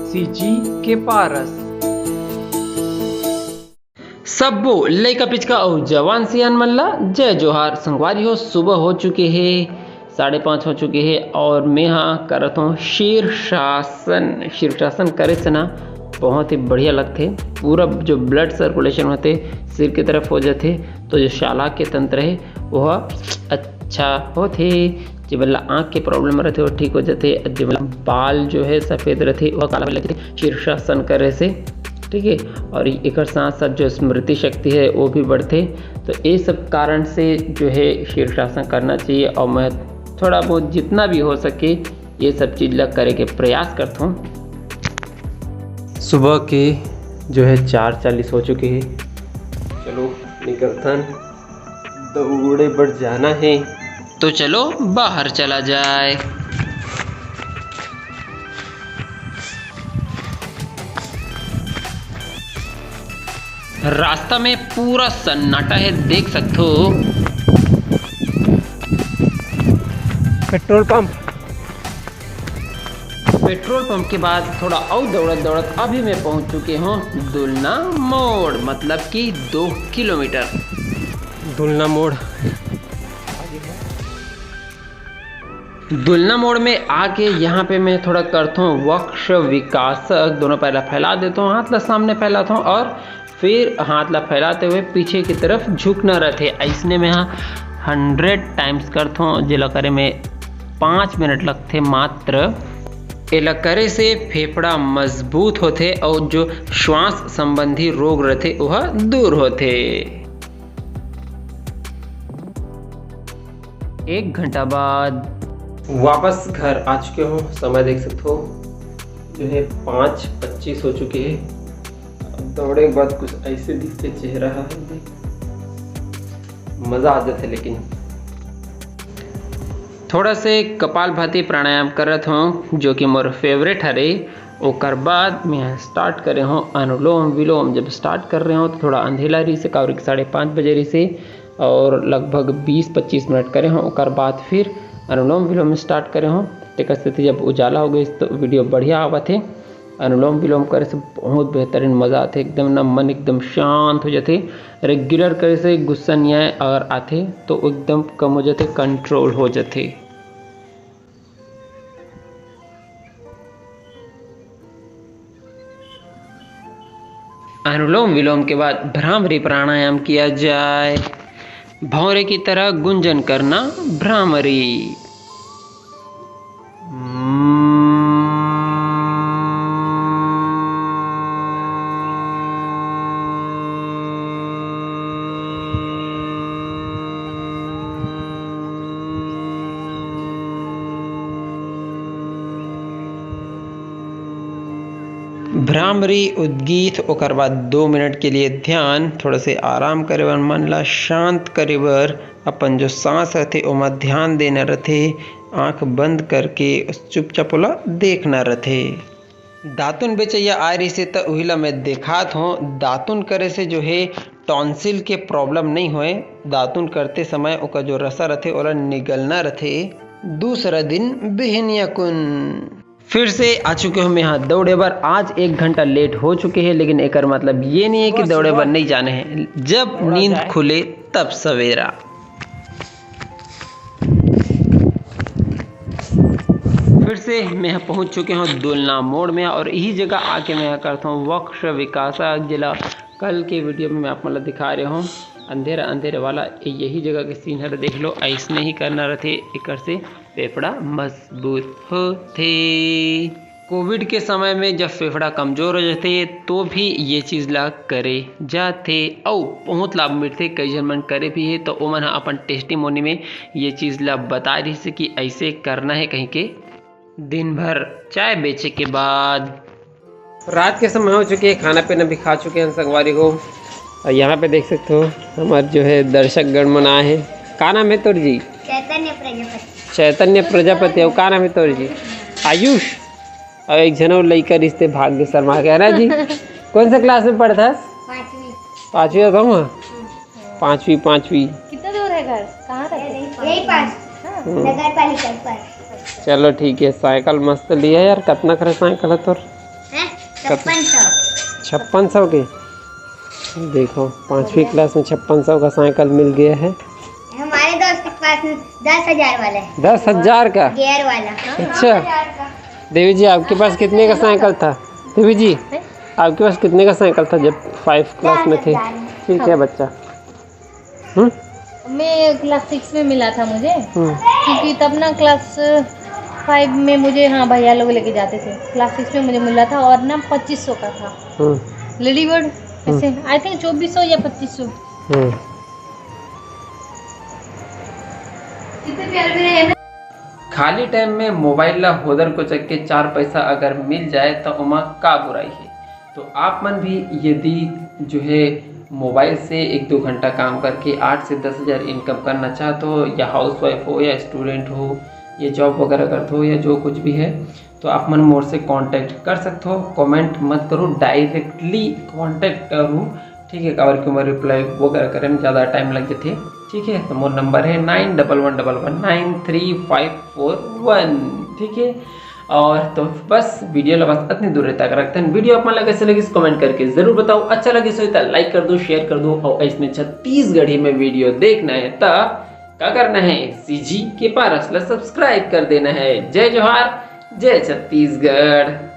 CG के पारस सबो लइका पिचका और जवान सियान मल्ला जय जोहार। संगवारी हो सुबह हो चुके हैं 5:30 हो चुके हैं और मैं हाँ करत हूँ शीर्षासन करे से ना बहुत ही बढ़िया लगते। पूरा जो ब्लड सर्कुलेशन होते सिर की तरफ हो जाते तो जो शाला के तंत्र है वह अच्छा होते। जिबला आँख के प्रॉब्लम रहते वो ठीक हो जाते। जिबला बाल जो है सफ़ेद रहते वह काला लगते शीर्षासन करे से, ठीक है। और एक साथ साथ जो स्मृति शक्ति है वो भी बढ़ते। तो ये सब कारण से जो है शीर्षासन करना चाहिए और मैं थोड़ा बहुत जितना भी हो सके ये सब चीज़ लग करे के प्रयास करता हूँ। सुबह के जो है 4:40 हो चुके हैं। चलो निकलतन दौड़े बढ़ जाना है तो चलो बाहर चला जाए। रास्ता में पूरा सन्नाटा है, देख सकते हो। पेट्रोल पंप के बाद थोड़ा और दौड़त अभी मैं पहुंच चुके हूँ दुलना मोड़, मतलब कि 2 किलोमीटर दुलना मोड़ में आके यहाँ पे मैं थोड़ा करता हूँ वक्ष विकासक। दोनों पैर फैला देता हूँ, हाथ ला सामने फैलाता हूँ और फिर हाथ ला फैलाते हुए पीछे की तरफ झुकना रहते। ऐसने में हाँ 100 टाइम्स करता हूँ। जिला करे में 5 मिनट लगते मात्र। एला करे से फेफड़ा मजबूत होते और जो श्वास संबंधी रोग रहते वह दूर होते। 1 घंटा बाद वापस घर आ चुके हो। समय देख सकते हो जो है 5:25 हो चुके हैं। दौड़े के बाद कुछ ऐसे दिखते चेहरा है, मज़ा आ जाता। लेकिन थोड़ा से कपालभाति प्राणायाम करत हूँ जो कि मोर फेवरेट हरे। ओकर बाद मैं स्टार्ट करे हूँ अनुलोम विलोम। जब स्टार्ट कर रहे हो तो थोड़ा अंधेला रही से कावरी 5:30 बजे रही से और लगभग 20-25 मिनट करे हूँ। ओकर बाद फिर अनुलोम विलोम स्टार्ट करे हूँ। एक स्थिति जब उजाला हो गई तो वीडियो बढ़िया आवा थे। अनुलोम विलोम करे से बहुत बेहतरीन मज़ा आते, एकदम ना मन एकदम शांत हो जाते। रेगुलर करे से गुस्सा नहीं आए अगर आते तो एकदम कम हो जाते, कंट्रोल हो जाते। अनुलोम विलोम के बाद भ्रामरी प्राणायाम किया जाए। भौरे की तरह गुंजन करना भ्रामरी। भ्रामरी उद्गीत। ओकर बाद 2 मिनट के लिए ध्यान। थोड़ा से आराम करे बर मन ला शांत करे बर अपन जो सांस रहते ओमा ध्यान देना रहते। आंख बंद करके चुपचाप ओला देखना रहते। दातुन बेचैया आ रही से तो वही ला मैं देखात हूँ। दातुन करे से जो है टॉन्सिल के प्रॉब्लम नहीं होए। दातुन करते समय ओका जो रसा रहते ओला निगलना रहते। दूसरा दिन बिहनिया कुन फिर से आ चुके हो मैं यहाँ दौड़े बर। आज 1 घंटा लेट हो चुके हैं, लेकिन एकर मतलब ये नहीं है कि दौड़े बर नहीं जाने हैं। जब नींद खुले तब सवेरा। फिर से मैं यहाँ पहुँच चुके हूँ दुलना मोड़ में और यही जगह आके मैं यहाँ करता हूँ वक्ष विकासक। जिला कल के वीडियो में मैं आप मतलब दिखा रहे हूँ अंधेरे वाला यही जगह के सीन है। देख लो ऐसने ही करना रहते, एक से फेफड़ा मजबूत होते। कोविड के समय में जब फेफड़ा कमज़ोर हो जाते तो भी ये चीज़ ला करे जाते और बहुत लाभ मिलते। कई जन मन करे भी है तो ओमन अपन टेस्टिमोनी में ये चीज़ ला बता रही से कि ऐसे करना है। कहीं के दिन भर चाय बेचे के बाद रात के समय हो चुके हैं, खाना पीना भी खा चुके हैं संगवारी को। और यहाँ पे देख सकते हो हमारे जो है दर्शक गण मना है। का नाम है तोर जी? चैतन्य प्रजापति। और का नाम है तोर जी? आयुष। और एक जन और लड़का रिश्ते भाग्य शर्मा कह रहा जी। कौन सा क्लास में पढ़ता? 5वीं का हूँ। 5वीं। कितना दूर है घर? कहाँ रहते? यही पास नगर पालिका पर। चलो ठीक है। साइकिल मस्त लिया यार। कितना खरा साइकिल है तोर? 5600 के। देखो 5वीं क्लास में 5600 का साइकिल मिल गया है। हमारे दोस्त के पास 10,000 वाला है। 10,000 का गियर वाला। अच्छा देवी जी, आपके पास कितने का साइकिल था? देवी जी, आपके पास कितने का साइकिल था जब 5 क्लास में थे? ठीक है बच्चा। मैं क्लास 6 में मिला था मुझे, क्योंकि तब ना क्लास 5 में मुझे, हाँ भैया लोग लेके जाते थे। क्लास 6 में मुझे मिला था और ना 2500 का था। लेडी बर्ड ऐसे आई थिंक 2400 या 2500। कितने प्यारे प्यारे है ना। खाली टाइम में मोबाइल ला होदर को चक के 4 पैसा अगर मिल जाए तो उमा का बुराई है। तो आप मन भी यदि जो है मोबाइल से 1-2 घंटा काम करके 8 से 10,000 इनकम करना चाहते हो, या हाउसवाइफ हो या स्टूडेंट हो या जॉब वगैरह करते हो या जो कुछ भी है, तो आप मन मोर से कांटेक्ट कर सकते हो। कमेंट मत करो, डायरेक्टली कांटेक्ट करो, ठीक है। काबर कि मैं रिप्लाई वगैरह करे में ज़्यादा टाइम लग जाते, ठीक है। तो मोर नंबर है 9111193541, ठीक है। और तो बस वीडियो ला बस इतनी दूर तक रखते हैं। वीडियो अपन लगे से लगे कमेंट करके जरूर बताओ। अच्छा लगे सो तो लाइक कर दो, शेयर कर दो। और इसमें छत्तीसगढ़ी में वीडियो देखना है तो क्या करना है, CG के पारस ला सब्सक्राइब कर देना है। जय जोहार, जय छत्तीसगढ़।